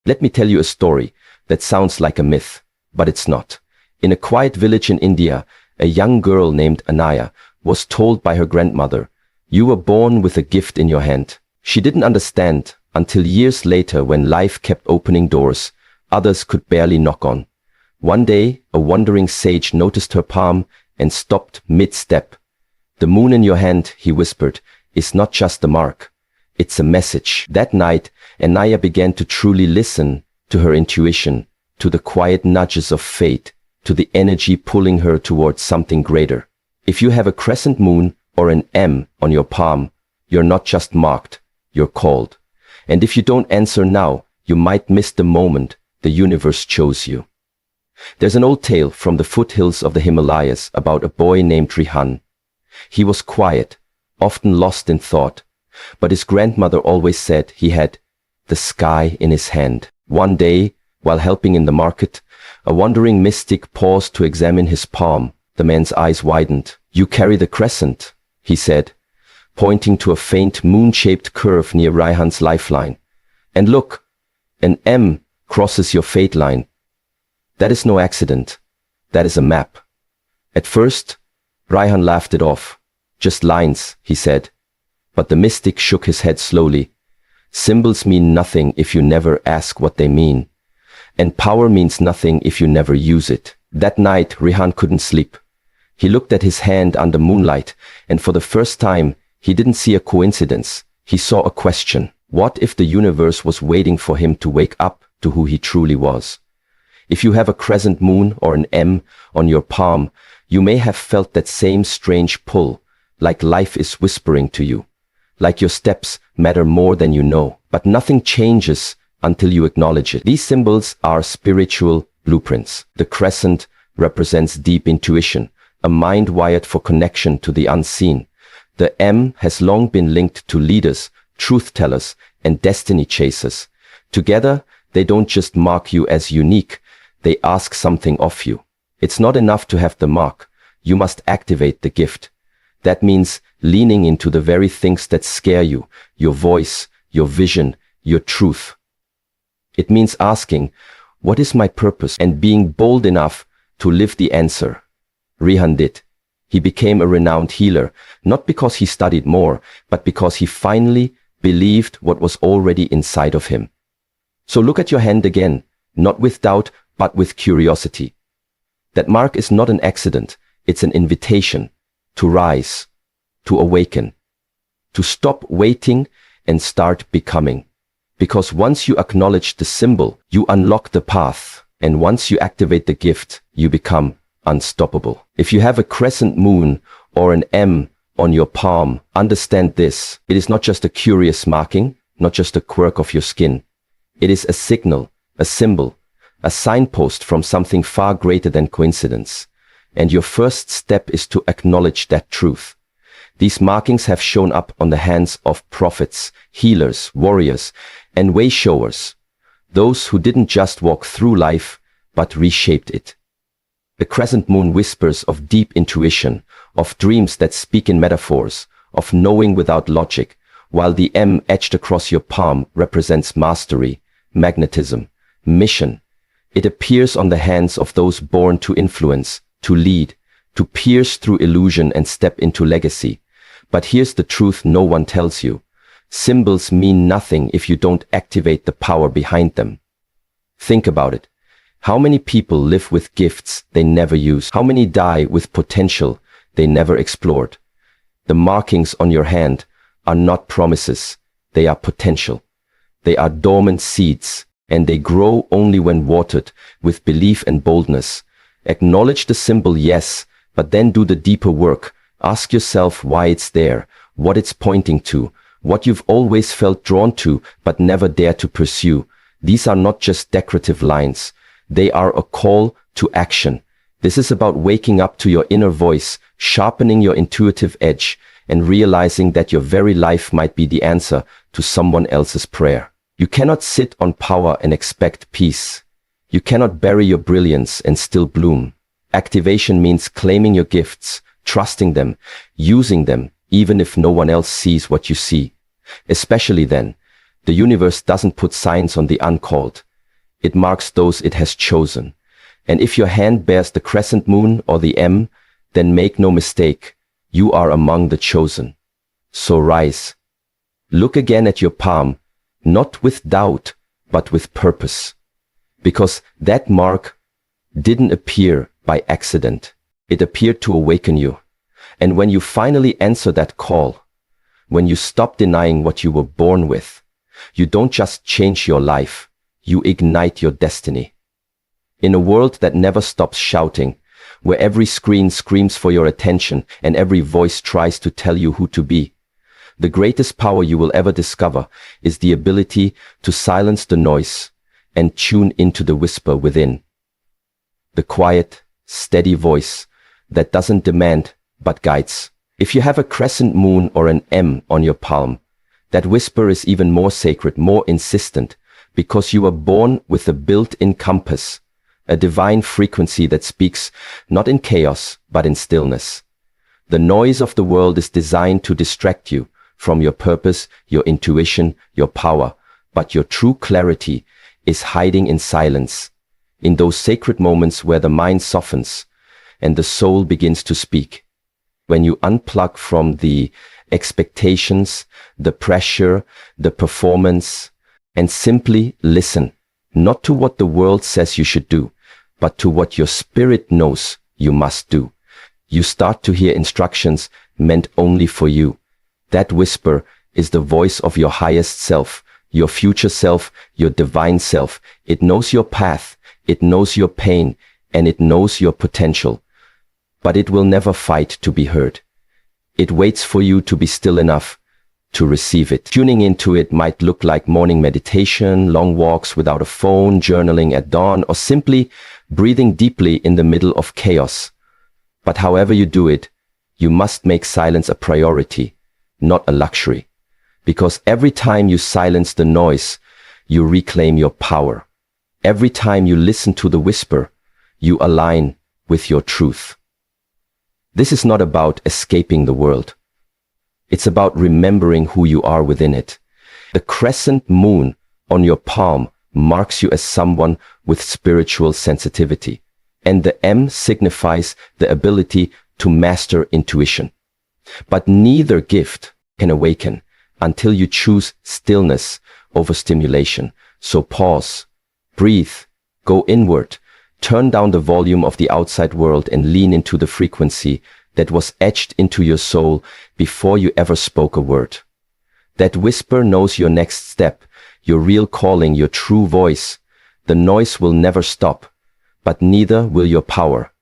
Let me tell you a story that sounds like a myth, but it's not. In a quiet village in India, a young girl named Anaya was told by her grandmother, "You were born with a gift in your hand." She didn't understand until years later, when life kept opening doors others could barely knock on. One day, a wandering sage noticed her palm and stopped mid-step. "The moon in your hand," he whispered, "is not just a mark. It's a message." That night, Anaya began to truly listen to her intuition, to the quiet nudges of fate, to the energy pulling her towards something greater. If you have a crescent moon or an M on your palm, you're not just marked, you're called. And if you don't answer now, you might miss the moment the universe chose you. There's an old tale from the foothills of the Himalayas about a boy named Shi Heng Yi. He was quiet, often lost in thought, but his grandmother always said he had the sky in his hand. One day, while helping in the market, a wandering mystic paused to examine his palm. The man's eyes widened. "You carry the crescent," he said, pointing to a faint moon-shaped curve near Rihan's lifeline. "And look, an M crosses your fate line. That is no accident. That is a map." At first, Rihan laughed it off. "Just lines," he said. But the mystic shook his head slowly. "Symbols mean nothing if you never ask what they mean. And power means nothing if you never use it." That night, Rihan couldn't sleep. He looked at his hand under moonlight, and for the first time, he didn't see a coincidence. He saw a question. What if the universe was waiting for him to wake up to who he truly was? If you have a crescent moon or an M on your palm, you may have felt that same strange pull, like life is whispering to you, like your steps matter more than you know. But nothing changes until you acknowledge it. These symbols are spiritual blueprints. The crescent represents deep intuition, a mind wired for connection to the unseen. The M has long been linked to leaders, truth-tellers, and destiny chasers. Together, they don't just mark you as unique, they ask something of you. It's not enough to have the mark. You must activate the gift. That means leaning into the very things that scare you, your voice, your vision, your truth. It means asking, "What is my purpose?" and being bold enough to live the answer. Rihan did. He became a renowned healer, not because he studied more, but because he finally believed what was already inside of him. So look at your hand again, not with doubt, but with curiosity. That mark is not an accident, it's an invitation to rise, to awaken, to stop waiting and start becoming. Because once you acknowledge the symbol, you unlock the path, and once you activate the gift, you become unstoppable. If you have a crescent moon or an M on your palm, understand this. It is not just a curious marking, not just a quirk of your skin. It is a signal, a symbol, a signpost from something far greater than coincidence. And your first step is to acknowledge that truth. These markings have shown up on the hands of prophets, healers, warriors, and way showers. Those who didn't just walk through life, but reshaped it. The crescent moon whispers of deep intuition, of dreams that speak in metaphors, of knowing without logic, while the M etched across your palm represents mastery, magnetism, mission. It appears on the hands of those born to influence, to lead, to pierce through illusion and step into legacy. But here's the truth no one tells you. Symbols mean nothing if you don't activate the power behind them. Think about it. How many people live with gifts they never use? How many die with potential they never explored? The markings on your hand are not promises, they are potential. They are dormant seeds, and they grow only when watered with belief and boldness. Acknowledge the symbol, yes, but then do the deeper work. Ask yourself why it's there, what it's pointing to, what you've always felt drawn to but never dared to pursue. These are not just decorative lines. They are a call to action. This is about waking up to your inner voice, sharpening your intuitive edge, and realizing that your very life might be the answer to someone else's prayer. You cannot sit on power and expect peace. You cannot bury your brilliance and still bloom. Activation means claiming your gifts, trusting them, using them, even if no one else sees what you see. Especially then, the universe doesn't put signs on the uncalled. It marks those it has chosen. And if your hand bears the crescent moon or the M, then make no mistake, you are among the chosen. So rise. Look again at your palm, not with doubt, but with purpose. Because that mark didn't appear by accident. It appeared to awaken you. And when you finally answer that call, when you stop denying what you were born with, you don't just change your life, you ignite your destiny. In a world that never stops shouting, where every screen screams for your attention and every voice tries to tell you who to be, the greatest power you will ever discover is the ability to silence the noise and tune into the whisper within. The quiet, steady voice that doesn't demand but guides. If you have a crescent moon or an M on your palm, that whisper is even more sacred, more insistent, because you are born with a built-in compass, a divine frequency that speaks not in chaos, but in stillness. The noise of the world is designed to distract you from your purpose, your intuition, your power, but your true clarity is hiding in silence, in those sacred moments where the mind softens and the soul begins to speak. When you unplug from the expectations, the pressure, the performance, and simply listen, not to what the world says you should do, but to what your spirit knows you must do. You start to hear instructions meant only for you. That whisper is the voice of your highest self, your future self, your divine self. It knows your path, it knows your pain, and it knows your potential. But it will never fight to be heard. It waits for you to be still enough to receive it. Tuning into it might look like morning meditation, long walks without a phone, journaling at dawn, or simply breathing deeply in the middle of chaos. But however you do it, you must make silence a priority, not a luxury. Because every time you silence the noise, you reclaim your power. Every time you listen to the whisper, you align with your truth. This is not about escaping the world. It's about remembering who you are within it. The crescent moon on your palm marks you as someone with spiritual sensitivity, and the M signifies the ability to master intuition. But neither gift can awaken until you choose stillness over stimulation. So pause, breathe, go inward, turn down the volume of the outside world and lean into the frequency that was etched into your soul before you ever spoke a word. That whisper knows your next step, your real calling, your true voice. The noise will never stop, but neither will your power.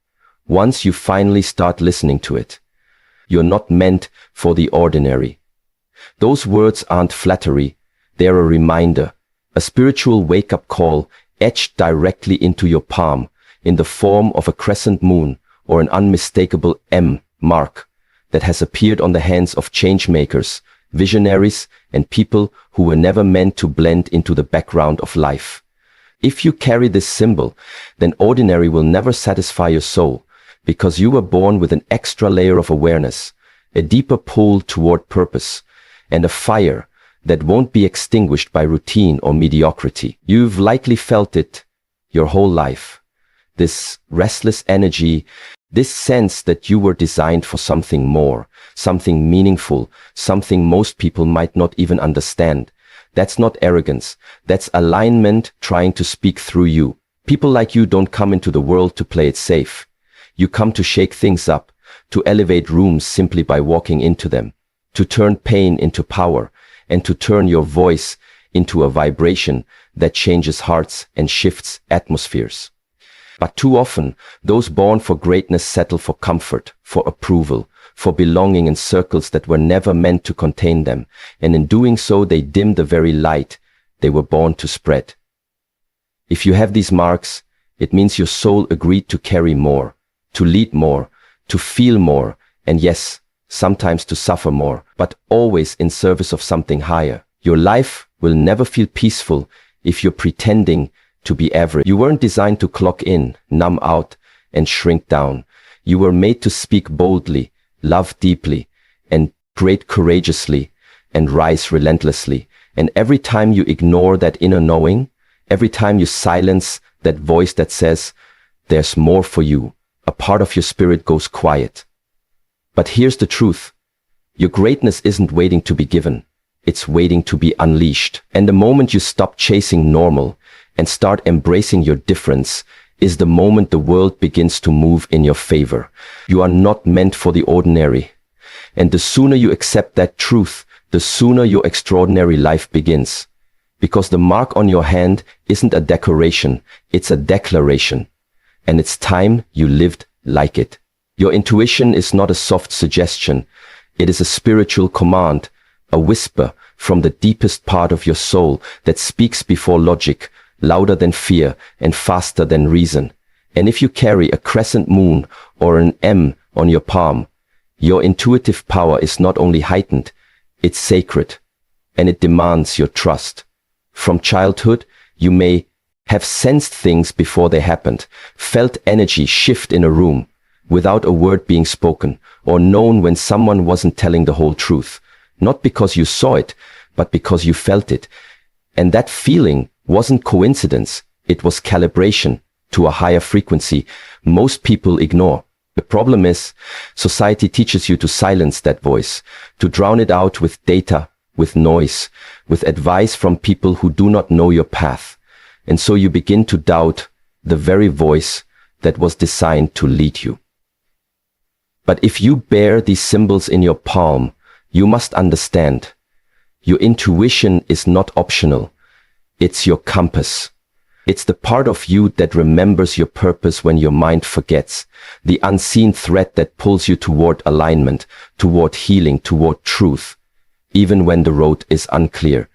Once you finally start listening to it, you're not meant for the ordinary. Those words aren't flattery, they're a reminder, a spiritual wake-up call etched directly into your palm in the form of a crescent moon or an unmistakable M mark that has appeared on the hands of change makers, visionaries, and people who were never meant to blend into the background of life. If you carry this symbol, then ordinary will never satisfy your soul, because you were born with an extra layer of awareness, a deeper pull toward purpose, and a fire that won't be extinguished by routine or mediocrity. You've likely felt it your whole life. This restless energy, this sense that you were designed for something more, something meaningful, something most people might not even understand. That's not arrogance. That's alignment trying to speak through you. People like you don't come into the world to play it safe. You come to shake things up, to elevate rooms simply by walking into them, to turn pain into power, and to turn your voice into a vibration that changes hearts and shifts atmospheres. But too often, those born for greatness settle for comfort, for approval, for belonging in circles that were never meant to contain them, and in doing so they dim the very light they were born to spread. If you have these marks, it means your soul agreed to carry more, to lead more, to feel more, and yes, sometimes to suffer more, but always in service of something higher. Your life will never feel peaceful if you're pretending to be average. You weren't designed to clock in, numb out, and shrink down. You were made to speak boldly, love deeply, and create courageously, and rise relentlessly. And every time you ignore that inner knowing, Every time you silence that voice that says, there's more for you, a part of your spirit goes quiet. But here's the truth. Your greatness isn't waiting to be given. It's waiting to be unleashed. And the moment you stop chasing normal and start embracing your difference is the moment the world begins to move in your favor. You are not meant for the ordinary. And the sooner you accept that truth, the sooner your extraordinary life begins. Because the mark on your hand isn't a decoration, it's a declaration. And it's time you lived like it. Your intuition is not a soft suggestion. It is a spiritual command, a whisper from the deepest part of your soul that speaks before logic, louder than fear and faster than reason. And if you carry a crescent moon or an M on your palm, your intuitive power is not only heightened, it's sacred, and it demands your trust. From childhood, you may have sensed things before they happened, felt energy shift in a room without a word being spoken, or known when someone wasn't telling the whole truth. Not because you saw it, but because you felt it. And that feeling wasn't coincidence, it was calibration to a higher frequency most people ignore. The problem is, society teaches you to silence that voice, to drown it out with data, with noise, with advice from people who do not know your path. And so you begin to doubt the very voice that was designed to lead you. But if you bear these symbols in your palm, you must understand, your intuition is not optional. It's your compass. It's the part of you that remembers your purpose when your mind forgets, the unseen thread that pulls you toward alignment, toward healing, toward truth. Even when the road is unclear,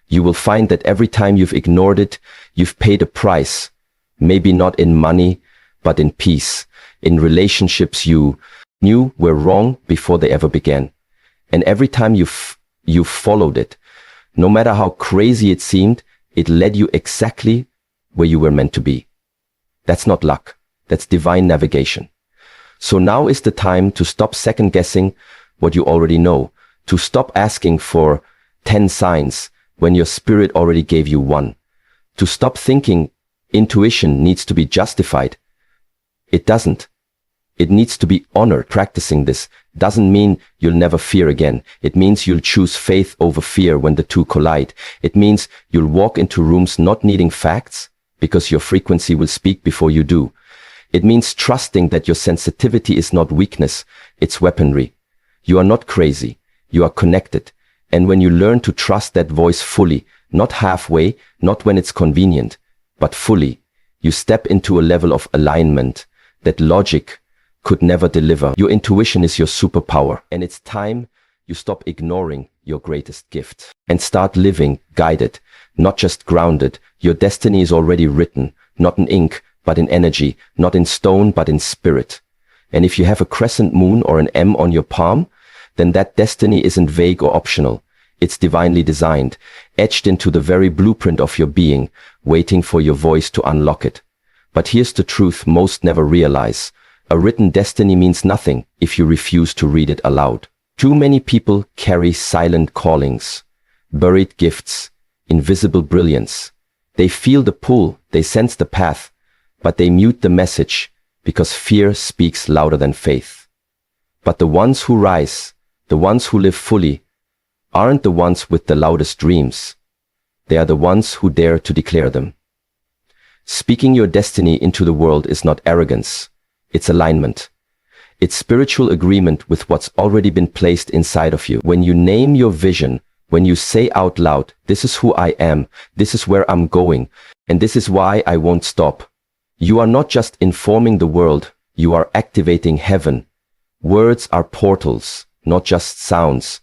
you will find that every time you've ignored it, you've paid a price. Maybe not in money, but in peace, in relationships you knew were wrong before they ever began. And every time you followed it, no matter how crazy it seemed, it led you exactly where you were meant to be. That's not luck. That's divine navigation. So now is the time to stop second guessing what you already know, to stop asking for 10 signs when your spirit already gave you one, to stop thinking intuition needs to be justified. It doesn't. It needs to be honored. Practicing this doesn't mean you'll never fear again. It means you'll choose faith over fear when the two collide. It means you'll walk into rooms not needing facts because your frequency will speak before you do. It means trusting that your sensitivity is not weakness, it's weaponry. You are not crazy. You are connected. And when you learn to trust that voice fully, not halfway, not when it's convenient, but fully, you step into a level of alignment that logic could never deliver. Your intuition is your superpower, and it's time you stop ignoring your greatest gift and start living guided, not just grounded. Your destiny is already written, not in ink, but in energy, not in stone, but in spirit. And if you have a crescent moon or an M on your palm, then that destiny isn't vague or optional. It's divinely designed, etched into the very blueprint of your being, waiting for your voice to unlock it. But here's the truth most never realize. A written destiny means nothing if you refuse to read it aloud. Too many people carry silent callings, buried gifts, invisible brilliance. They feel the pull, they sense the path, but they mute the message because fear speaks louder than faith. But the ones who rise, the ones who live fully, aren't the ones with the loudest dreams. They are the ones who dare to declare them. Speaking your destiny into the world is not arrogance. It's alignment. It's spiritual agreement with what's already been placed inside of you. When you name your vision, when you say out loud, this is who I am, this is where I'm going, and this is why I won't stop. You are not just informing the world, you are activating heaven. Words are portals, not just sounds.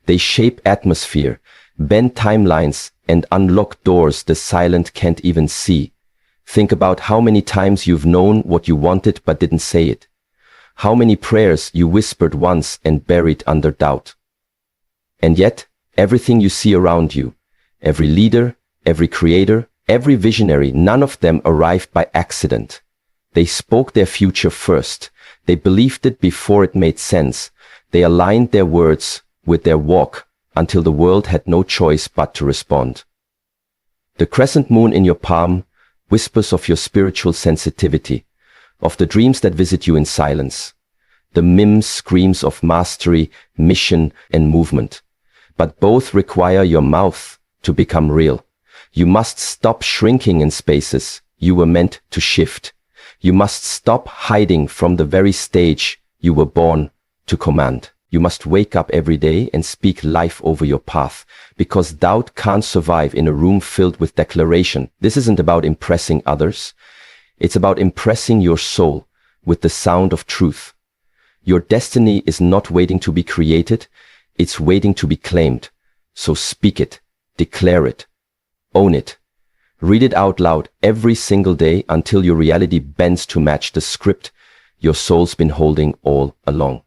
They shape atmosphere, bend timelines, and unlock doors the silent can't even see. Think about how many times you've known what you wanted but didn't say it. How many prayers you whispered once and buried under doubt. And yet, everything you see around you, every leader, every creator, every visionary, none of them arrived by accident. They spoke their future first. They believed it before it made sense. They aligned their words with their walk until the world had no choice but to respond. The crescent moon in your palm whispers of your spiritual sensitivity, of the dreams that visit you in silence. The mim screams of mastery, mission, and movement. But both require your mouth to become real. You must stop shrinking in spaces you were meant to shift. You must stop hiding from the very stage you were born to command. You must wake up every day and speak life over your path, because doubt can't survive in a room filled with declaration. This isn't about impressing others. It's about impressing your soul with the sound of truth. Your destiny is not waiting to be created. It's waiting to be claimed. So speak it, declare it, own it. Read it out loud every single day until your reality bends to match the script your soul's been holding all along.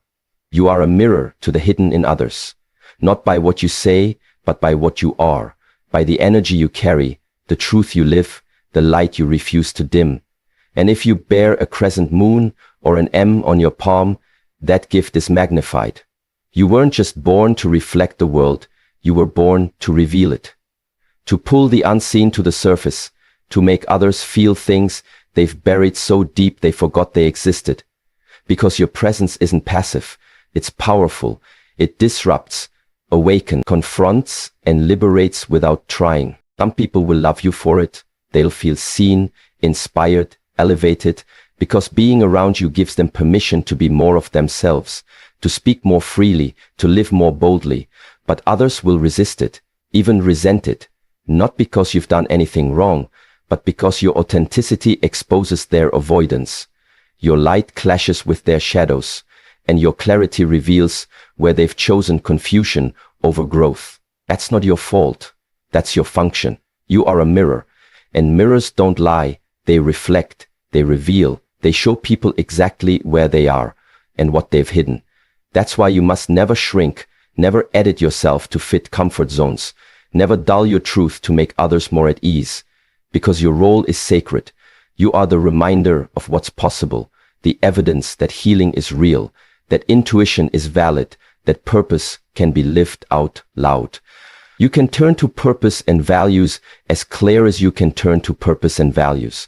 You are a mirror to the hidden in others, not by what you say, but by what you are, by the energy you carry, the truth you live, the light you refuse to dim. And if you bear a crescent moon or an M on your palm, that gift is magnified. You weren't just born to reflect the world, you were born to reveal it. To pull the unseen to the surface, to make others feel things they've buried so deep they forgot they existed. Because your presence isn't passive, it's powerful. It disrupts, awakens, confronts, and liberates without trying. Some people will love you for it. They'll feel seen, inspired, elevated, because being around you gives them permission to be more of themselves, to speak more freely, to live more boldly. But others will resist it, even resent it, not because you've done anything wrong, but because your authenticity exposes their avoidance. Your light clashes with their shadows, and your clarity reveals where they've chosen confusion over growth. That's not your fault. That's your function. You are a mirror, and mirrors don't lie. They reflect, they reveal, they show people exactly where they are and what they've hidden. That's why you must never shrink, never edit yourself to fit comfort zones, never dull your truth to make others more at ease, because your role is sacred. You are the reminder of what's possible, the evidence that healing is real, that intuition is valid, that purpose can be lived out loud. You can turn to purpose and values as clear as you can turn to purpose and values,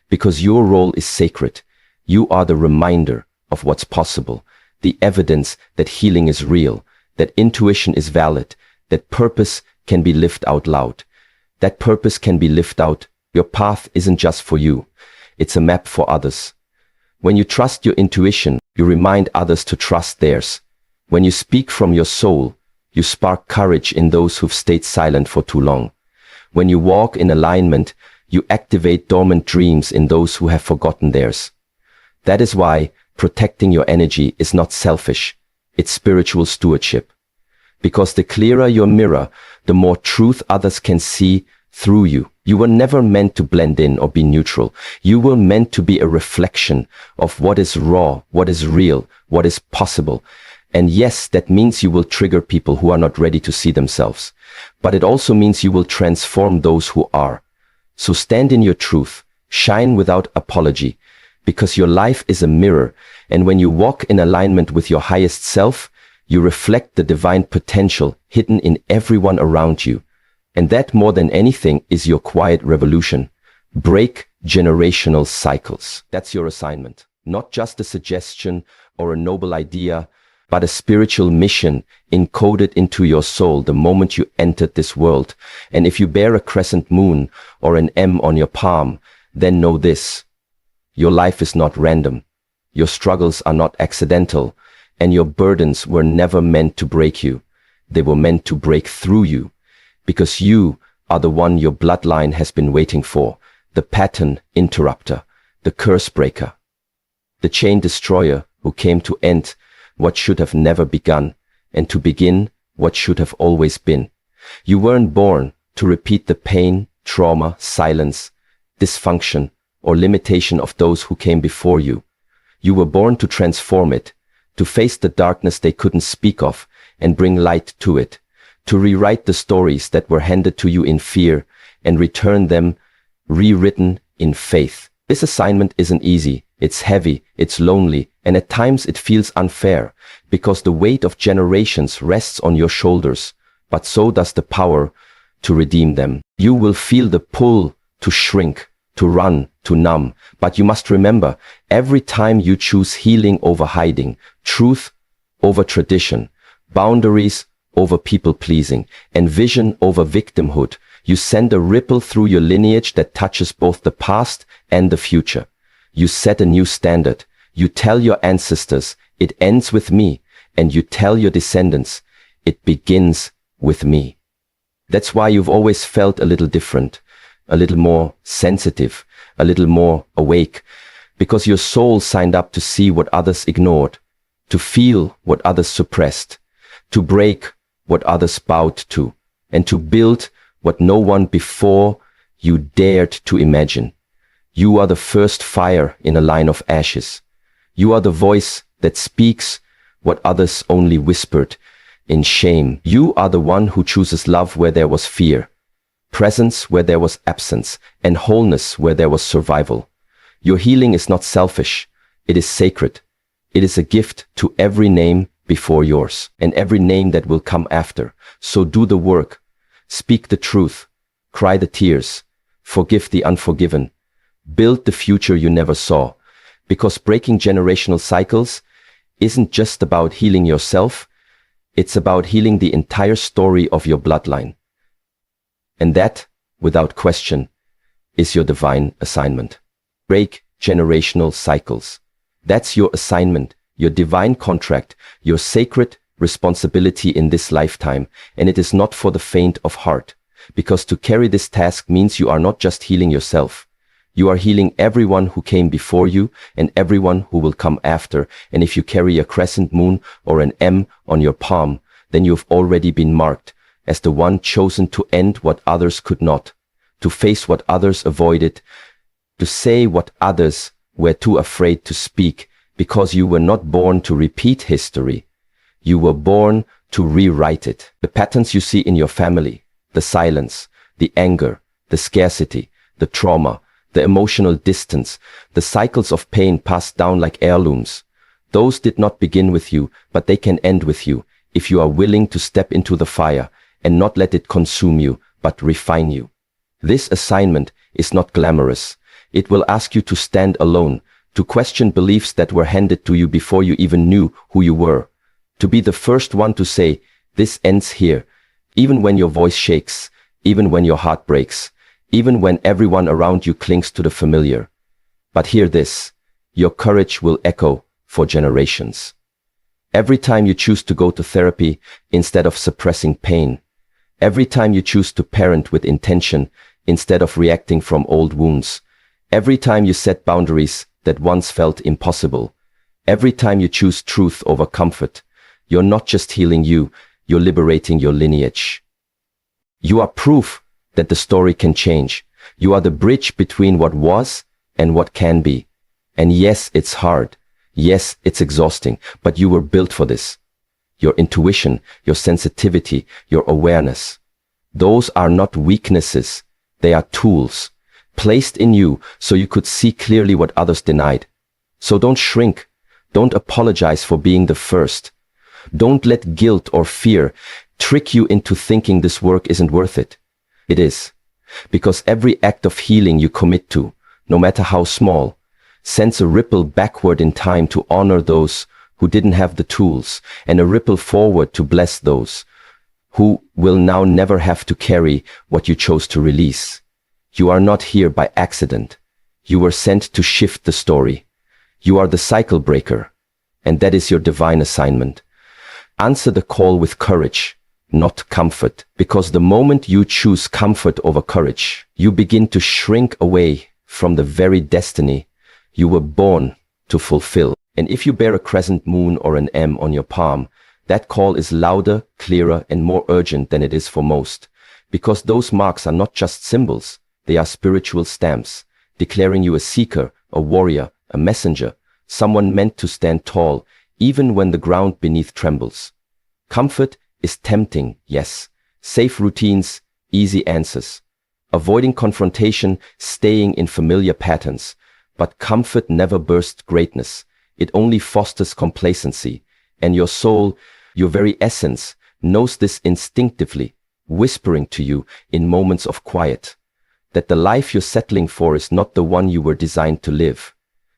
because your role is sacred. You are the reminder of what's possible, the evidence that healing is real, that intuition is valid, that purpose can be lived out loud. That purpose can be lived out. Your path isn't just for you. It's a map for others. When you trust your intuition, you remind others to trust theirs. When you speak from your soul, you spark courage in those who've stayed silent for too long. When you walk in alignment, you activate dormant dreams in those who have forgotten theirs. That is why protecting your energy is not selfish. It's spiritual stewardship. Because the clearer your mirror, the more truth others can see through you. You were never meant to blend in or be neutral. You were meant to be a reflection of what is raw, what is real, what is possible. And yes, that means you will trigger people who are not ready to see themselves. But it also means you will transform those who are. So stand in your truth, shine without apology, because your life is a mirror. And when you walk in alignment with your highest self, you reflect the divine potential hidden in everyone around you. And that, more than anything, is your quiet revolution. Break generational cycles. That's your assignment. Not just a suggestion or a noble idea, but a spiritual mission encoded into your soul the moment you entered this world. And if you bear a crescent moon or an M on your palm, then know this: your life is not random. Your struggles are not accidental, and your burdens were never meant to break you. They were meant to break through you, because you are the one your bloodline has been waiting for, the pattern interrupter, the curse breaker, the chain destroyer who came to end what should have never begun, and to begin what should have always been. You weren't born to repeat the pain, trauma, silence, dysfunction, or limitation of those who came before you. You were born to transform it, to face the darkness they couldn't speak of and bring light to it, to rewrite the stories that were handed to you in fear and return them rewritten in faith. This assignment isn't easy. It's heavy, it's lonely, and at times it feels unfair, because the weight of generations rests on your shoulders, but so does the power to redeem them. You will feel the pull to shrink, to run, to numb. But you must remember, every time you choose healing over hiding, truth over tradition, boundaries over people-pleasing, and vision over victimhood, you send a ripple through your lineage that touches both the past and the future. You set a new standard. You tell your ancestors, it ends with me, and you tell your descendants, it begins with me. That's why you've always felt a little different, a little more sensitive, a little more awake, because your soul signed up to see what others ignored, to feel what others suppressed, to break what others bowed to, and to build what no one before you dared to imagine. You are the first fire in a line of ashes. You are the voice that speaks what others only whispered in shame. You are the one who chooses love where there was fear, presence where there was absence, and wholeness where there was survival. Your healing is not selfish. It is sacred. It is a gift to every name before yours and every name that will come after. So do the work. Speak the truth. Cry the tears. Forgive the unforgiven. Build the future you never saw. Because breaking generational cycles isn't just about healing yourself. It's about healing the entire story of your bloodline. And that, without question, is your divine assignment. Break generational cycles. That's your assignment, your divine contract, your sacred responsibility in this lifetime, and it is not for the faint of heart. Because to carry this task means you are not just healing yourself. You are healing everyone who came before you and everyone who will come after. And if you carry a crescent moon or an M on your palm, then you've already been marked as the one chosen to end what others could not, to face what others avoided, to say what others were too afraid to speak, because you were not born to repeat history. You were born to rewrite it. The patterns you see in your family, the silence, the anger, the scarcity, the trauma, the emotional distance, the cycles of pain passed down like heirlooms. Those did not begin with you, but they can end with you if you are willing to step into the fire and not let it consume you, but refine you. This assignment is not glamorous. It will ask you to stand alone, to question beliefs that were handed to you before you even knew who you were, to be the first one to say, this ends here, even when your voice shakes, even when your heart breaks, even when everyone around you clings to the familiar. But hear this, your courage will echo for generations. Every time you choose to go to therapy instead of suppressing pain, every time you choose to parent with intention instead of reacting from old wounds, every time you set boundaries that once felt impossible, every time you choose truth over comfort, you're not just healing you, you're liberating your lineage. You are proof that the story can change. You are the bridge between what was and what can be. And yes, it's hard. Yes, it's exhausting, but you were built for this. Your intuition, your sensitivity, your awareness. Those are not weaknesses. They are tools placed in you so you could see clearly what others denied. So don't shrink. Don't apologize for being the first. Don't let guilt or fear trick you into thinking this work isn't worth it. It is. Because every act of healing you commit to, no matter how small, sends a ripple backward in time to honor those who didn't have the tools, and a ripple forward to bless those who will now never have to carry what you chose to release. You are not here by accident. You were sent to shift the story. You are the cycle breaker, and that is your divine assignment. Answer the call with courage, not comfort, because the moment you choose comfort over courage, you begin to shrink away from the very destiny you were born to fulfill. And if you bear a crescent moon or an M on your palm, that call is louder, clearer, and more urgent than it is for most, because those marks are not just symbols, they are spiritual stamps, declaring you a seeker, a warrior, a messenger, someone meant to stand tall, even when the ground beneath trembles. Comfort is tempting, yes. Safe routines, easy answers. Avoiding confrontation, staying in familiar patterns. But comfort never bursts greatness. It only fosters complacency. And your soul, your very essence, knows this instinctively. whispering to you in moments of quiet, that the life you're settling for is not the one you were designed to live,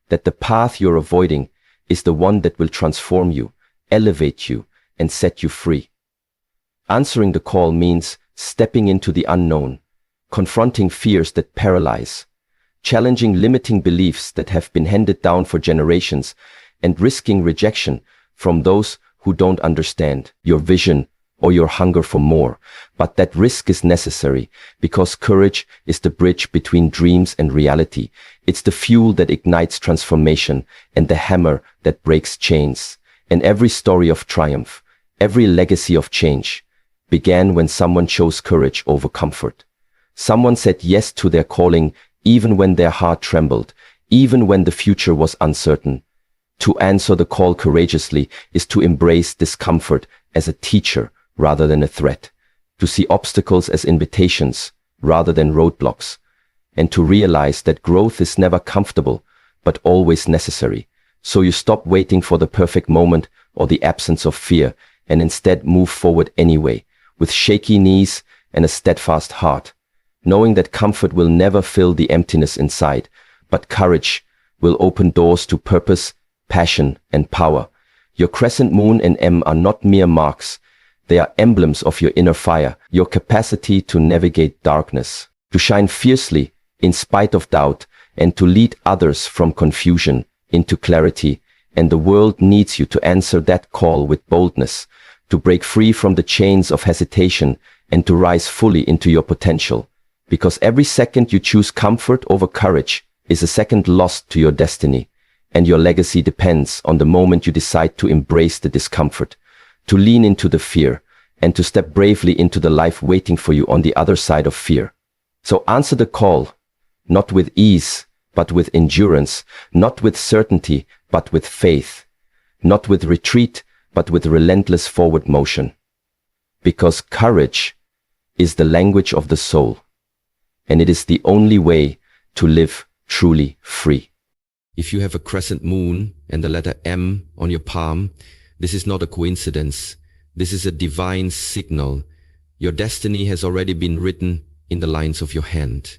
that the path you're avoiding is the one that will transform you, elevate you, and set you free. Answering the call means stepping into the unknown, confronting fears that paralyze, challenging limiting beliefs that have been handed down for generations, and risking rejection from those who don't understand your vision or your hunger for more. But that risk is necessary because courage is the bridge between dreams and reality. It's the fuel that ignites transformation and the hammer that breaks chains. And every story of triumph, every legacy of change, began when someone chose courage over comfort. Someone said yes to their calling even when their heart trembled, even when the future was uncertain. To answer the call courageously is to embrace discomfort as a teacher rather than a threat, to see obstacles as invitations rather than roadblocks, and to realize that growth is never comfortable, but always necessary. So you stop waiting for the perfect moment or the absence of fear, and instead move forward anyway, with shaky knees and a steadfast heart, knowing that comfort will never fill the emptiness inside, but courage will open doors to purpose, passion, and power. Your crescent moon and M are not mere marks. They are emblems of your inner fire, your capacity to navigate darkness, to shine fiercely in spite of doubt, and to lead others from confusion into clarity. And the world needs you to answer that call with boldness, to break free from the chains of hesitation and to rise fully into your potential. Because every second you choose comfort over courage is a second lost to your destiny. And your legacy depends on the moment you decide to embrace the discomfort, to lean into the fear, and to step bravely into the life waiting for you on the other side of fear. So answer the call, not with ease, but with endurance, not with certainty, but with faith, not with retreat, but with relentless forward motion. Because courage is the language of the soul, and it is the only way to live truly free. If you have a crescent moon and the letter M on your palm, this is not a coincidence. This is a divine signal. Your destiny has already been written in the lines of your hand.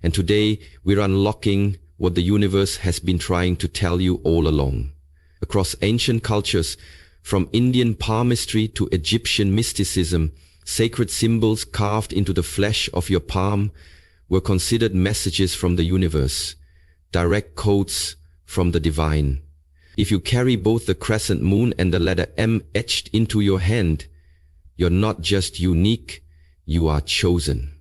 And today we're unlocking what the universe has been trying to tell you all along. Across ancient cultures, from Indian palmistry to Egyptian mysticism, sacred symbols carved into the flesh of your palm were considered messages from the universe, direct codes from the divine. If you carry both the crescent moon and the letter M etched into your hand, you're not just unique, you are chosen.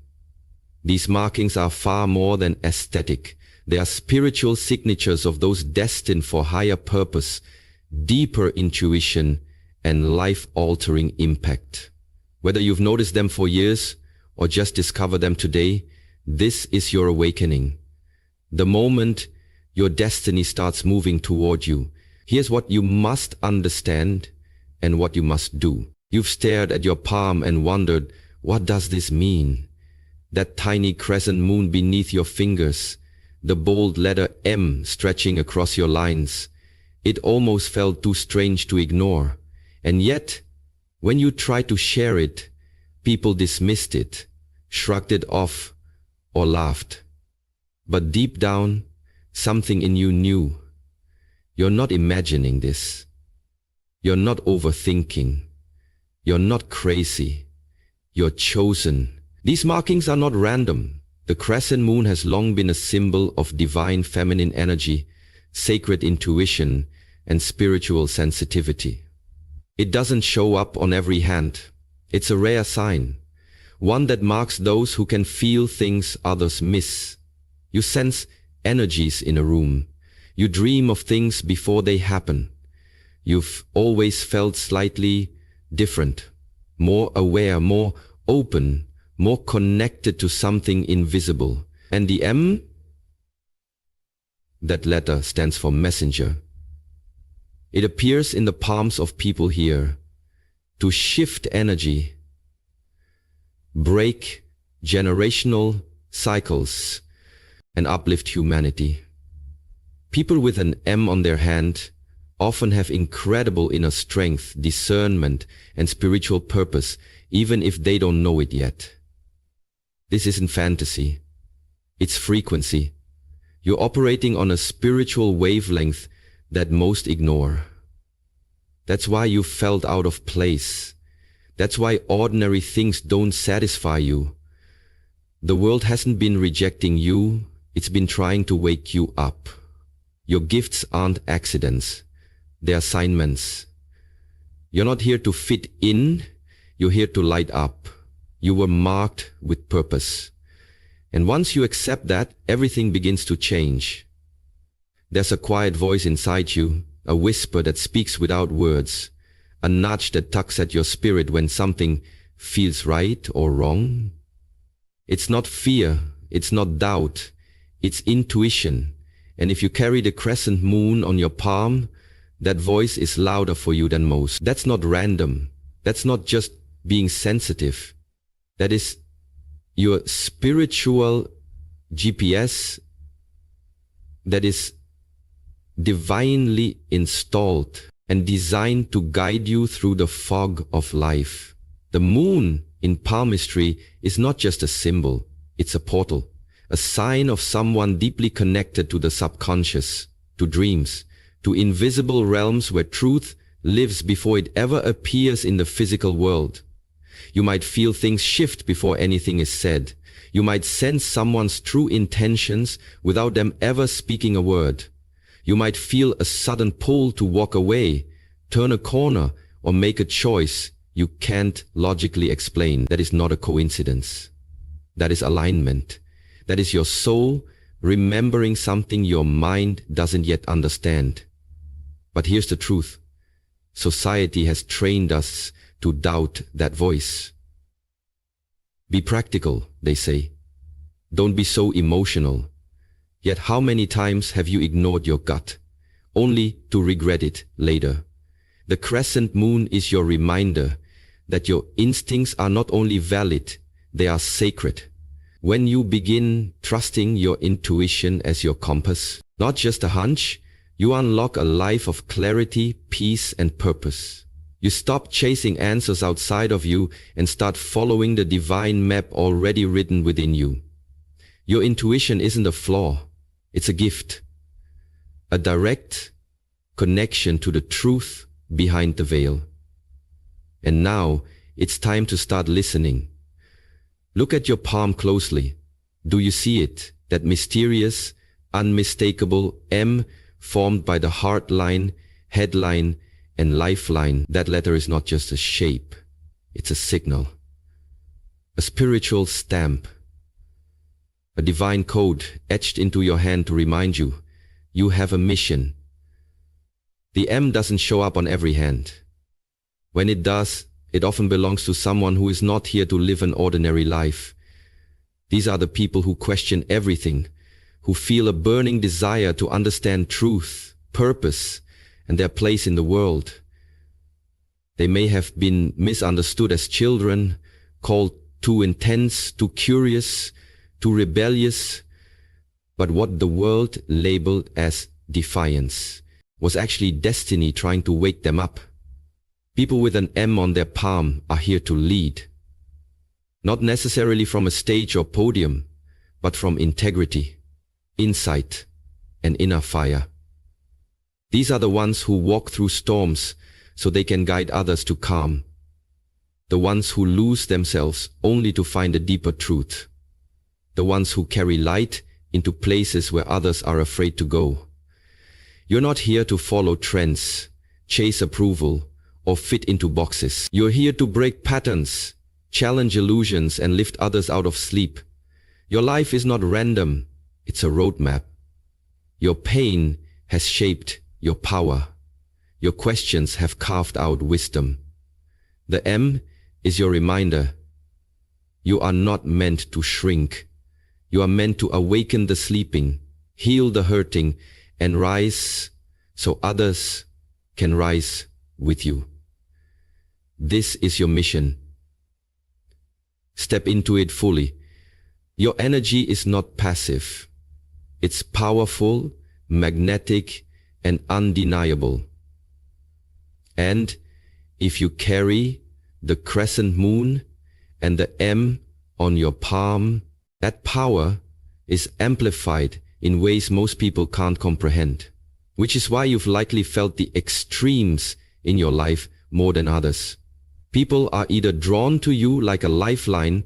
These markings are far more than aesthetic. They are spiritual signatures of those destined for higher purpose, deeper intuition, and life-altering impact. Whether you've noticed them for years or just discovered them today, this is your awakening. The moment your destiny starts moving toward you, here's what you must understand and what you must do. You've stared at your palm and wondered, what does this mean? That tiny crescent moon beneath your fingers, the bold letter M stretching across your lines. It almost felt too strange to ignore. And yet, when you tried to share it, people dismissed it, shrugged it off, or laughed. But deep down, something in you knew. You're not imagining this. You're not overthinking. You're not crazy. You're chosen. These markings are not random. The crescent moon has long been a symbol of divine feminine energy, sacred intuition, and spiritual sensitivity. It doesn't show up on every hand. It's a rare sign, one that marks those who can feel things others miss. You sense energies in a room. You dream of things before they happen. You've always felt slightly different, more aware, more open, more connected to something invisible. And the M? That letter stands for messenger. It appears in the palms of people here to shift energy, break generational cycles, and uplift humanity. People with an M on their hand often have incredible inner strength, discernment, and spiritual purpose. even if they don't know it yet. This isn't fantasy. It's frequency. You're operating on a spiritual wavelength that most ignore. That's why you felt out of place. That's why ordinary things don't satisfy you. The world hasn't been rejecting you, it's been trying to wake you up. Your gifts aren't accidents, they're assignments. You're not here to fit in, you're here to light up. You were marked with purpose. And once you accept that, everything begins to change. There's a quiet voice inside you, a whisper that speaks without words, a nudge that tugs at your spirit when something feels right or wrong. It's not fear, it's not doubt, it's intuition. And if you carry the crescent moon on your palm, that voice is louder for you than most. That's not random. That's not just being sensitive. That is your spiritual GPS that is divinely installed and designed to guide you through the fog of life. The moon in palmistry is not just a symbol, it's a portal, a sign of someone deeply connected to the subconscious, to dreams, to invisible realms where truth lives before it ever appears in the physical world. You might feel things shift before anything is said. You might sense someone's true intentions without them ever speaking a word. You might feel a sudden pull to walk away, turn a corner, or make a choice you can't logically explain. That is not a coincidence. That is alignment. That is your soul remembering something your mind doesn't yet understand. But here's the truth. Society has trained us to doubt that voice. Be practical, they say. Don't be so emotional. Yet how many times have you ignored your gut, only to regret it later? The crescent moon is your reminder that your instincts are not only valid, they are sacred. When you begin trusting your intuition as your compass, not just a hunch, you unlock a life of clarity, peace, and purpose. You stop chasing answers outside of you and start following the divine map already written within you. Your intuition isn't a flaw, it's a gift, a direct connection to the truth behind the veil. And now it's time to start listening. Look at your palm closely. Do you see it? That mysterious, unmistakable M formed by the heart line, headline, and lifeline. That letter is not just a shape, it's a signal, a spiritual stamp, a divine code etched into your hand to remind you, you have a mission. The M doesn't show up on every hand. When it does, it often belongs to someone who is not here to live an ordinary life. These are the people who question everything, who feel a burning desire to understand truth, purpose, and their place in the world. They may have been misunderstood as children, called too intense, too curious, too rebellious, but what the world labeled as defiance was actually destiny trying to wake them up. People with an M on their palm are here to lead, not necessarily from a stage or podium, but from integrity, insight, and inner fire. These are the ones who walk through storms so they can guide others to calm, the ones who lose themselves only to find a deeper truth, the ones who carry light into places where others are afraid to go. You're not here to follow trends, chase approval, or fit into boxes. You're here to break patterns, challenge illusions, and lift others out of sleep. Your life is not random, it's a roadmap. Your pain has shaped your power. Your questions have carved out wisdom. The M is your reminder. You are not meant to shrink. You are meant to awaken the sleeping, heal the hurting, and rise so others can rise with you. This is your mission. Step into it fully. Your energy is not passive. It's powerful, magnetic, and undeniable. And if you carry the crescent moon, and the M on your palm, that power is amplified in ways most people can't comprehend, which is why you've likely felt the extremes in your life more than others. People are either drawn to you like a lifeline,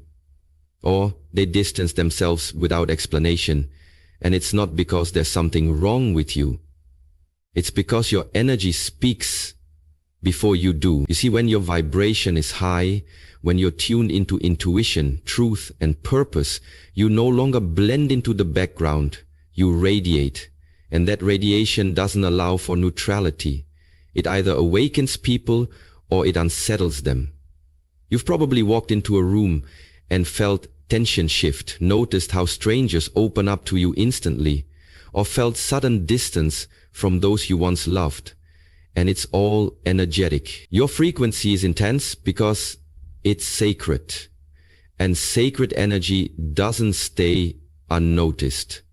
or they distance themselves without explanation, and it's not because there's something wrong with you. It's because your energy speaks before you do. You see, when your vibration is high, when you're tuned into intuition, truth, and purpose, you no longer blend into the background, you radiate. And that radiation doesn't allow for neutrality. It either awakens people or it unsettles them. You've probably walked into a room and felt tension shift, noticed how strangers open up to you instantly, or felt sudden distance from those you once loved. And it's all energetic. Your frequency is intense because it's sacred. And sacred energy doesn't stay unnoticed.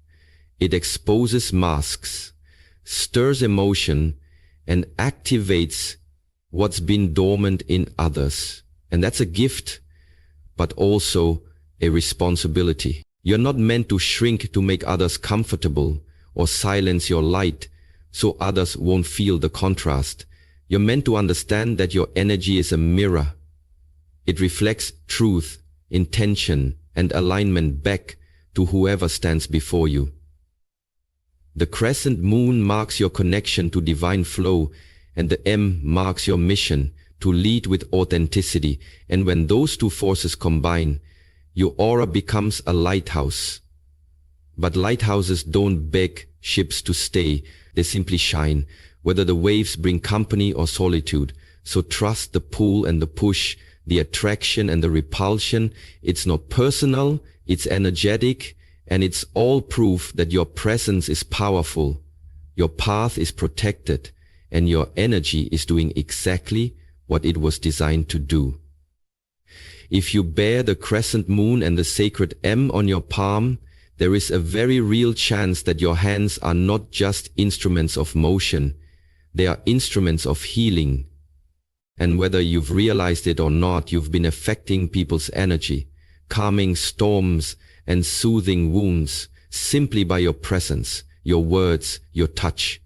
It exposes masks, stirs emotion, and activates what's been dormant in others. And that's a gift, but also a responsibility. You're not meant to shrink to make others comfortable or silence your light so others won't feel the contrast. You're meant to understand that your energy is a mirror. It reflects truth, intention, and alignment back to whoever stands before you. The crescent moon marks your connection to divine flow, and the M marks your mission to lead with authenticity. And when those two forces combine, your aura becomes a lighthouse. But lighthouses don't beg ships to stay, they simply shine, whether the waves bring company or solitude. So trust the pull and the push, the attraction and the repulsion. It's not personal, it's energetic, and it's all proof that your presence is powerful, your path is protected, and your energy is doing exactly what it was designed to do. If you bear the crescent moon and the sacred M on your palm, there is a very real chance that your hands are not just instruments of motion, they are instruments of healing. And whether you've realized it or not, you've been affecting people's energy, calming storms and soothing wounds simply by your presence, your words, your touch.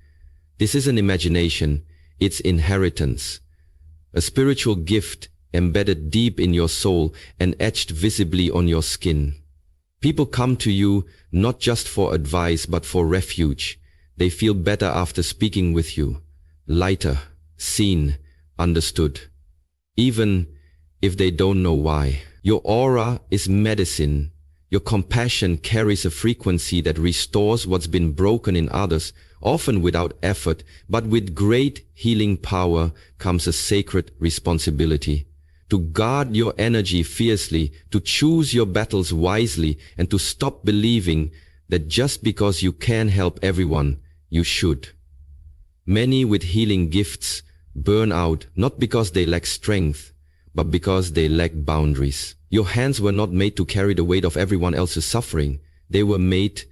This isn't imagination, it's inheritance, a spiritual gift embedded deep in your soul and etched visibly on your skin. People come to you not just for advice but for refuge. They feel better after speaking with you, lighter, seen, understood, even if they don't know why. Your aura is medicine. Your compassion carries a frequency that restores what's been broken in others, often without effort, but with great healing power comes a sacred responsibility. To guard your energy fiercely, to choose your battles wisely, and to stop believing that just because you can help everyone, you should. Many with healing gifts burn out not because they lack strength, but because they lack boundaries. Your hands were not made to carry the weight of everyone else's suffering. They were made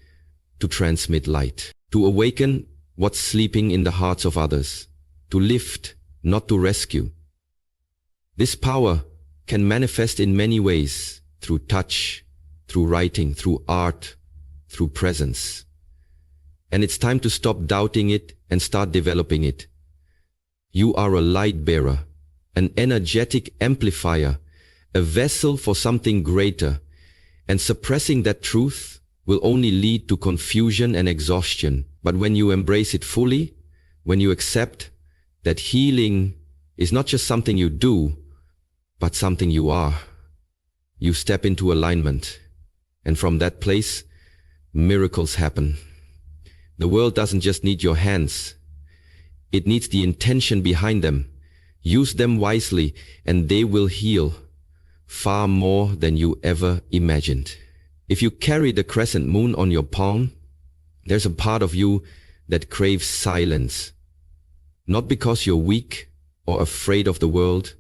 to transmit light, to awaken what's sleeping in the hearts of others, to lift, not to rescue. This power can manifest in many ways, through touch, through writing, through art, through presence. And it's time to stop doubting it and start developing it. You are a light bearer, an energetic amplifier, a vessel for something greater, and suppressing that truth will only lead to confusion and exhaustion. But when you embrace it fully, when you accept that healing is not just something you do, but something you are, you step into alignment, and from that place, miracles happen. The world doesn't just need your hands, it needs the intention behind them. Use them wisely, and they will heal far more than you ever imagined. If you carry the crescent moon on your palm, there's a part of you that craves silence, not because you're weak or afraid of the world,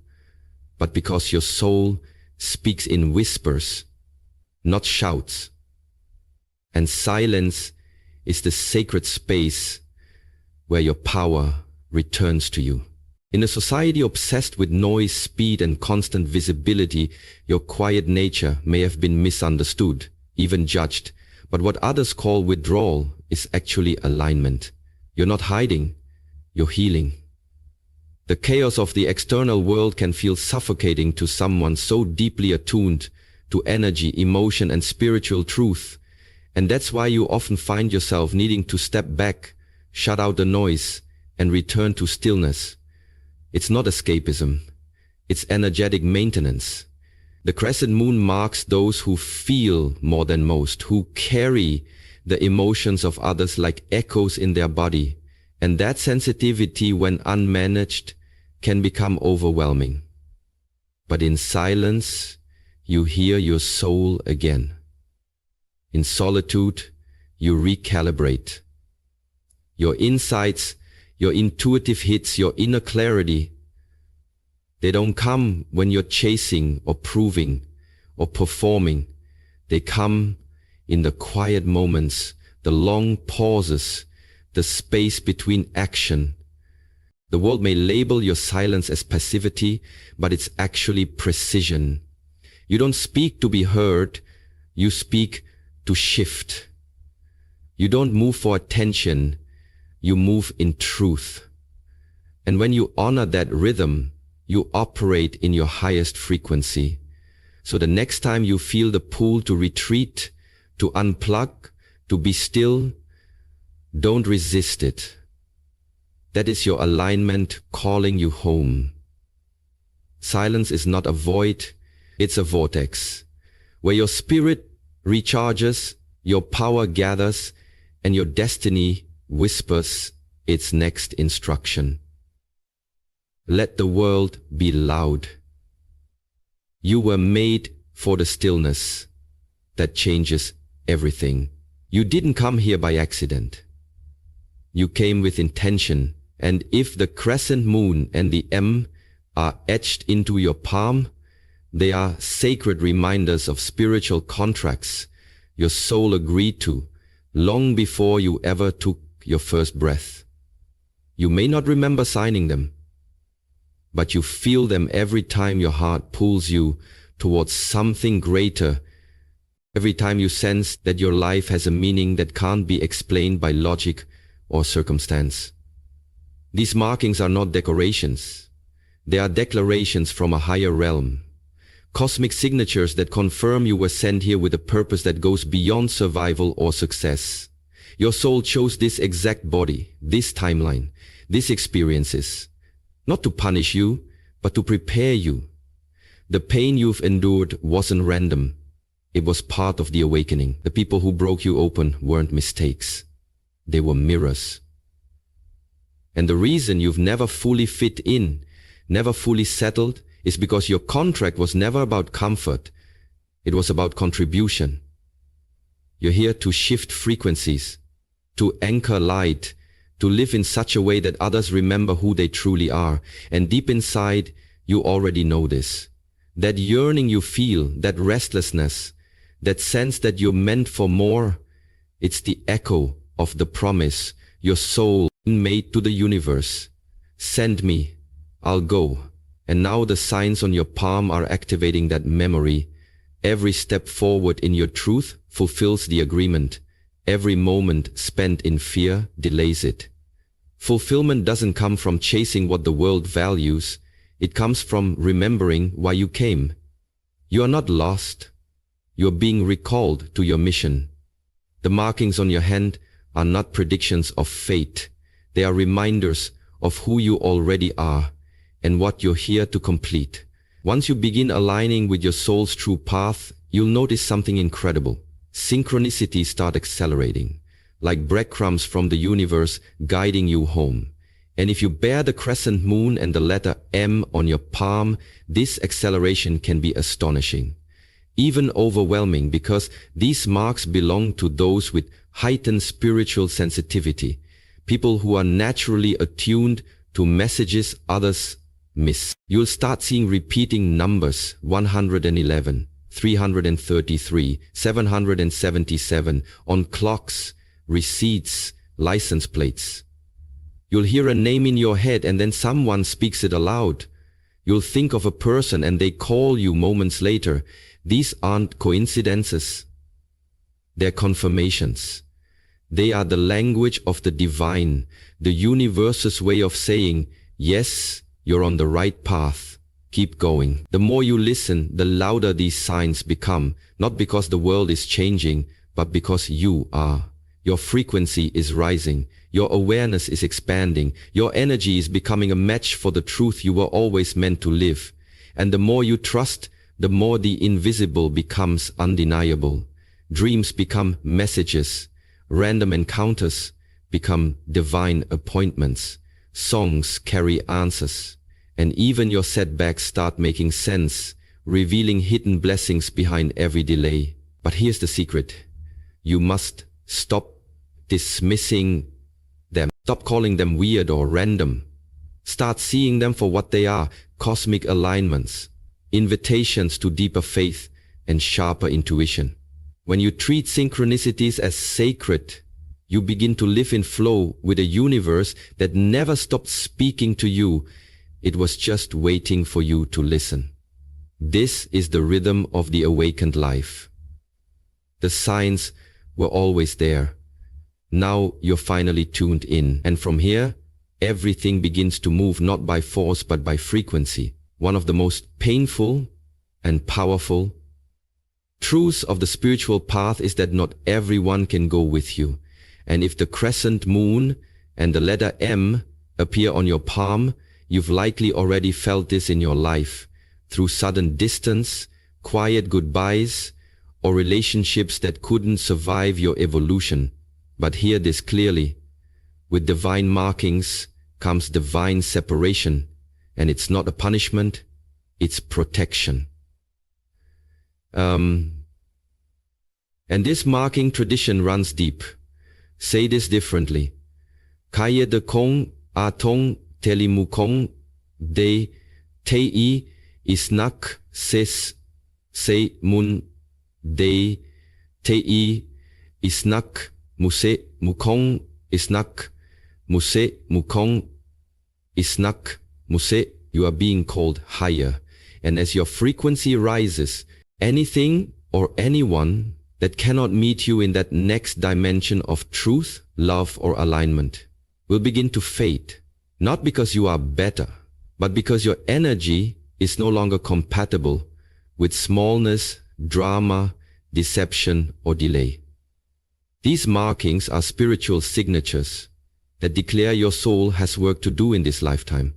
but because your soul speaks in whispers, not shouts. And silence is the sacred space where your power returns to you. In a society obsessed with noise, speed, and constant visibility, your quiet nature may have been misunderstood, even judged. But what others call withdrawal is actually alignment. You're not hiding, you're healing. The chaos of the external world can feel suffocating to someone so deeply attuned to energy, emotion, and spiritual truth. And that's why you often find yourself needing to step back, shut out the noise, and return to stillness. It's not escapism. It's energetic maintenance. The crescent moon marks those who feel more than most, who carry the emotions of others like echoes in their body. And that sensitivity, when unmanaged, can become overwhelming. But in silence, you hear your soul again. In solitude, you recalibrate. Your insights, your intuitive hits, your inner clarity, they don't come when you're chasing or proving or performing. They come in the quiet moments, the long pauses, the space between action. The world may label your silence as passivity, but it's actually precision. You don't speak to be heard, you speak to shift. You don't move for attention, you move in truth. And when you honor that rhythm, you operate in your highest frequency. So the next time you feel the pull to retreat, to unplug, to be still, don't resist it. That is your alignment calling you home. Silence is not a void, it's a vortex, where your spirit recharges, your power gathers, and your destiny whispers its next instruction. Let the world be loud. You were made for the stillness that changes everything. You didn't come here by accident. You came with intention, and if the crescent moon and the M are etched into your palm, they are sacred reminders of spiritual contracts your soul agreed to long before you ever took your first breath. You may not remember signing them, but you feel them every time your heart pulls you towards something greater, every time you sense that your life has a meaning that can't be explained by logic or circumstance. These markings are not decorations. They are declarations from a higher realm. Cosmic signatures that confirm you were sent here with a purpose that goes beyond survival or success. Your soul chose this exact body, this timeline, these experiences, not to punish you, but to prepare you. The pain you've endured wasn't random. It was part of the awakening. The people who broke you open weren't mistakes. They were mirrors. And the reason you've never fully fit in, never fully settled, is because your contract was never about comfort. It was about contribution. You're here to shift frequencies, to anchor light, to live in such a way that others remember who they truly are. And deep inside, you already know this. That yearning you feel, that restlessness, that sense that you're meant for more, it's the echo of the promise your soul made to the universe. Send me, I'll go. And now the signs on your palm are activating that memory. Every step forward in your truth fulfills the agreement. Every moment spent in fear delays it. Fulfillment doesn't come from chasing what the world values. It comes from remembering why you came. You are not lost. You are being recalled to your mission. The markings on your hand are not predictions of fate. They are reminders of who you already are and what you're here to complete. Once you begin aligning with your soul's true path, you'll notice something incredible. Synchronicities start accelerating, like breadcrumbs from the universe guiding you home. And if you bear the crescent moon and the letter M on your palm, this acceleration can be astonishing, even overwhelming, because these marks belong to those with heightened spiritual sensitivity, people who are naturally attuned to messages others miss. You'll start seeing repeating numbers: 111, 333, 777 on clocks, receipts, license plates. You'll hear a name in your head and then someone speaks it aloud. You'll think of a person and they call you moments later. These aren't coincidences. They're confirmations. They are the language of the divine, the universe's way of saying, yes, you're on the right path. Keep going. The more you listen, the louder these signs become, not because the world is changing, but because you are. Your frequency is rising. Your awareness is expanding. Your energy is becoming a match for the truth you were always meant to live. And the more you trust, the more the invisible becomes undeniable. Dreams become messages. Random encounters become divine appointments. Songs carry answers. And even your setbacks start making sense, revealing hidden blessings behind every delay. But here's the secret. You must stop dismissing them. Stop calling them weird or random. Start seeing them for what they are, cosmic alignments, invitations to deeper faith and sharper intuition. When you treat synchronicities as sacred, you begin to live in flow with a universe that never stopped speaking to you. It was just waiting for you to listen. This is the rhythm of the awakened life. The signs were always there. Now you're finally tuned in. And from here, everything begins to move not by force but by frequency. One of the most painful and powerful truths of the spiritual path is that not everyone can go with you. And if the crescent moon and the letter M appear on your palm, you've likely already felt this in your life, through sudden distance, quiet goodbyes, or relationships that couldn't survive your evolution. But hear this clearly. With divine markings comes divine separation, and it's not a punishment, it's protection. And this marking tradition runs deep. Say this differently. Kaya de kong atong telimukong de tei isnak ses se mun de tei isnak muse mukong isnak muse mukong isnak muse. You are being called higher. And as your frequency rises, anything or anyone that cannot meet you in that next dimension of truth, love, or alignment will begin to fade. Not because you are better, but because your energy is no longer compatible with smallness, drama, deception, or delay. These markings are spiritual signatures that declare your soul has work to do in this lifetime.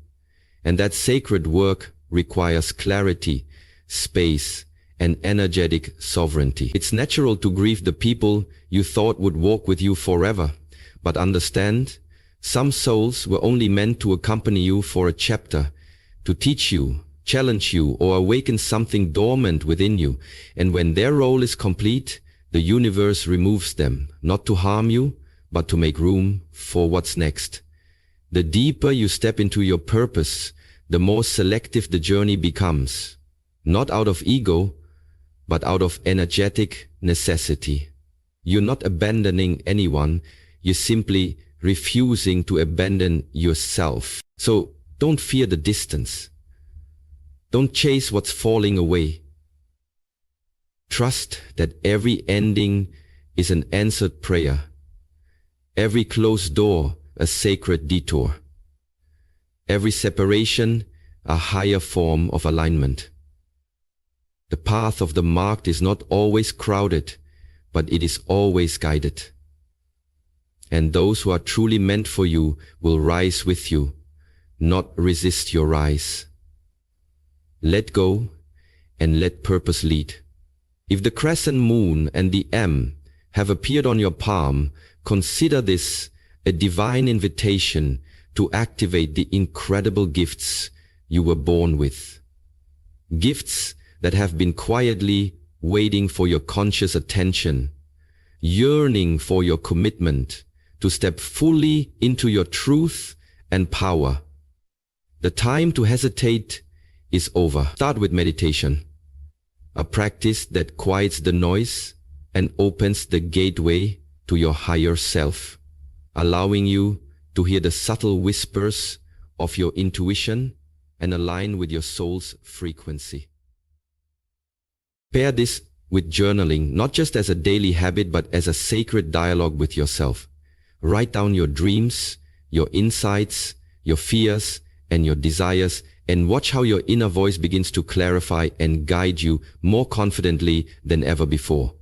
And that sacred work requires clarity, space, and energetic sovereignty. It's natural to grieve the people you thought would walk with you forever, but understand, some souls were only meant to accompany you for a chapter, to teach you, challenge you, or awaken something dormant within you. And when their role is complete, the universe removes them, not to harm you, but to make room for what's next. The deeper you step into your purpose, the more selective the journey becomes, not out of ego, but out of energetic necessity. You're not abandoning anyone, you're simply refusing to abandon yourself. So don't fear the distance. Don't chase what's falling away. Trust that every ending is an answered prayer. Every closed door a sacred detour. Every separation a higher form of alignment. The path of the marked is not always crowded, but it is always guided. And those who are truly meant for you will rise with you, not resist your rise. Let go and let purpose lead. If the crescent moon and the M have appeared on your palm, consider this a divine invitation to activate the incredible gifts you were born with. Gifts that have been quietly waiting for your conscious attention, yearning for your commitment to step fully into your truth and power. The time to hesitate is over. Start with meditation, a practice that quiets the noise and opens the gateway to your higher self, allowing you to hear the subtle whispers of your intuition and align with your soul's frequency. Pair this with journaling, not just as a daily habit, but as a sacred dialogue with yourself. Write down your dreams, your insights, your fears, and your desires, and watch how your inner voice begins to clarify and guide you more confidently than ever before.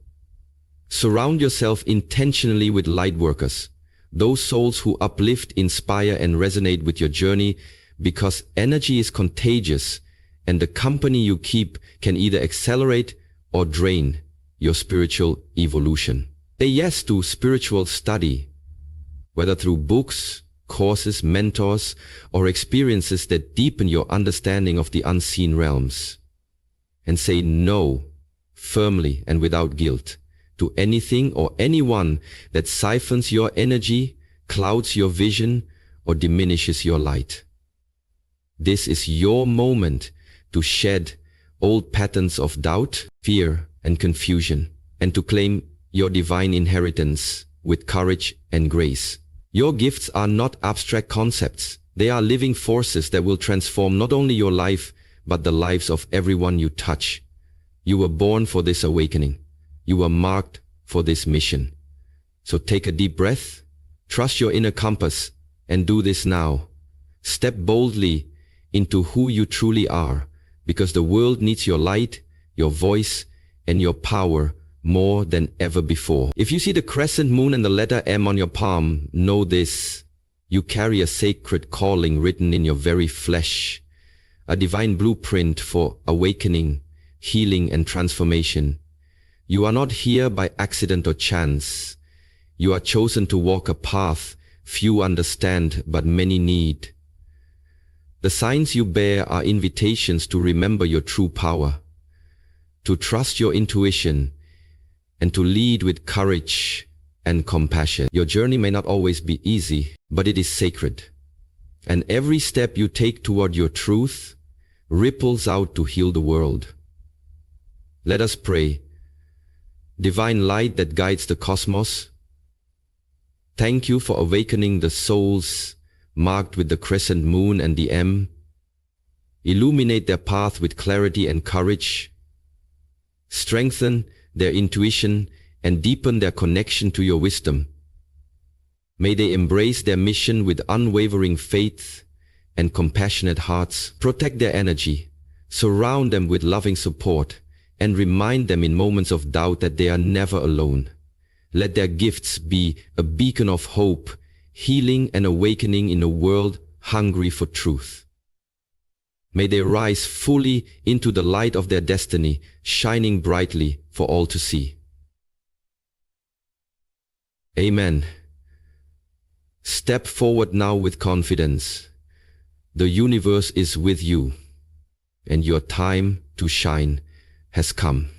Surround yourself intentionally with light workers, those souls who uplift, inspire, and resonate with your journey, because energy is contagious, and the company you keep can either accelerate or drain your spiritual evolution. Say yes to spiritual study, whether through books, courses, mentors, or experiences that deepen your understanding of the unseen realms. And say no, firmly and without guilt, to anything or anyone that siphons your energy, clouds your vision, or diminishes your light. This is your moment to shed old patterns of doubt, fear, and confusion, and to claim your divine inheritance with courage and grace. Your gifts are not abstract concepts. They are living forces that will transform not only your life, but the lives of everyone you touch. You were born for this awakening. You were marked for this mission. So take a deep breath, trust your inner compass, and do this now. Step boldly into who you truly are, because the world needs your light, your voice, and your power more than ever before. If you see the crescent moon and the letter M on your palm, know this: you carry a sacred calling written in your very flesh, a divine blueprint for awakening, healing, and transformation. You are not here by accident or chance. You are chosen to walk a path few understand but many need. The signs you bear are invitations to remember your true power, to trust your intuition, and to lead with courage and compassion. Your journey may not always be easy, but it is sacred. And every step you take toward your truth ripples out to heal the world. Let us pray. Divine light that guides the cosmos, thank you for awakening the souls marked with the crescent moon and the M. Illuminate their path with clarity and courage. Strengthen their intuition and deepen their connection to your wisdom. May they embrace their mission with unwavering faith and compassionate hearts. Protect their energy, surround them with loving support, and remind them in moments of doubt that they are never alone. Let their gifts be a beacon of hope, healing, and awakening in a world hungry for truth. May they rise fully into the light of their destiny, shining brightly for all to see. Amen. Step forward now with confidence. The universe is with you, and your time to shine has come.